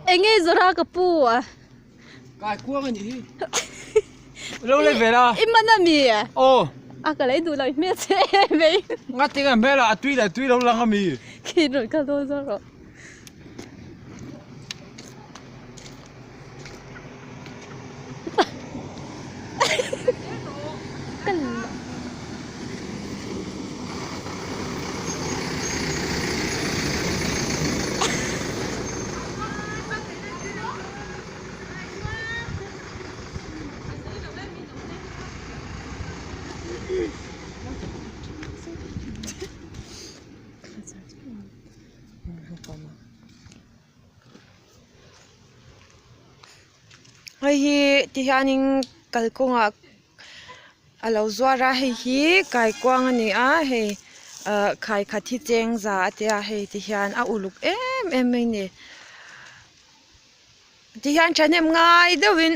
anh ấy rồi ra cái pu à cái cuốc anh nhỉ lâu lên về đó im mà mi à ô à cái lấy đủ lại mẹ chế vậy ngắt tiếng em bé là tuy lâu lăng mì khi rồi cái đó rồi hi ti hianin kalkunga alo zuara hi kai kwang ani a hei khai khathi cheng za atia hei ti hian a uluk em ni ti hian thanem ngai deuhin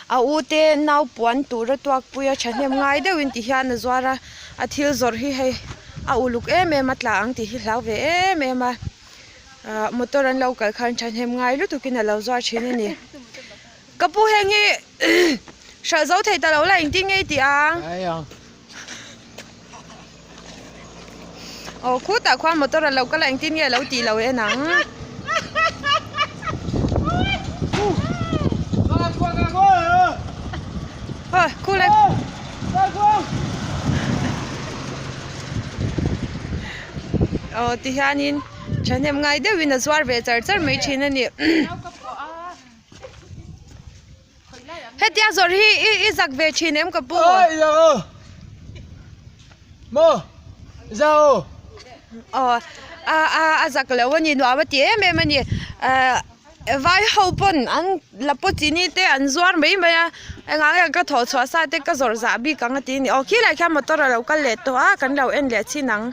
a ute nau puan tura tuak puya thanem ngai deuhin ti hian a zuara a thil zor hi hei a uluk em atla ang ti hi hlau ve em a motor an local khan thanem ngai lu tukin alo zuar thini ni kapu hengi sợ dấu thầy ta lâu là anh tin ngay thì à khu ta khoan một tôi là lâu cái là anh tin nghe lâu tí lâu ấy nắng thôi khu lên thì han in chẳng em ngay đấy vì nó xóa về chợ mấy chuyện này hết tia rồi hi giặc về chi em cả bố mơ sao giặc làวันนี้หนูเอาไปเตี้ยแม่มันนี่vai hậu bún anh lập bút chỉ ni thế anh doan mấy mà anh ngang cái thổ xóa sai thế cái rồi giả bị căng tí ni khi lại khi mà tôi là cái lệ to cái đầu em lệ chi nắng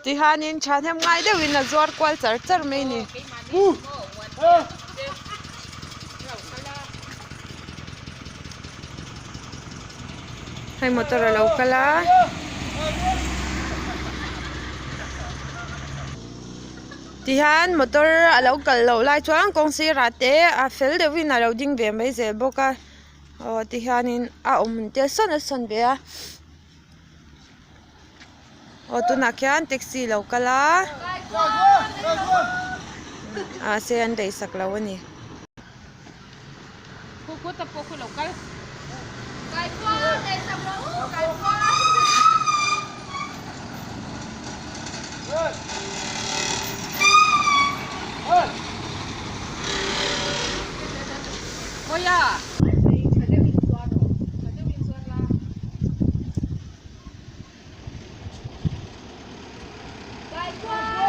thì hai nên chán thêm ngay đấy vì là giọt quay chở chở mấy nè hay motor là lâu cả lá thì han motor là lâu cả lâu lại choáng công ty ra té phèn đấy vì là lâu đinh về mấy giờ bốc à thì han nên mình té son về tu na khian taxi lo kala se an dei sak lo ani khu tập khu lo cái ôi ya Bye.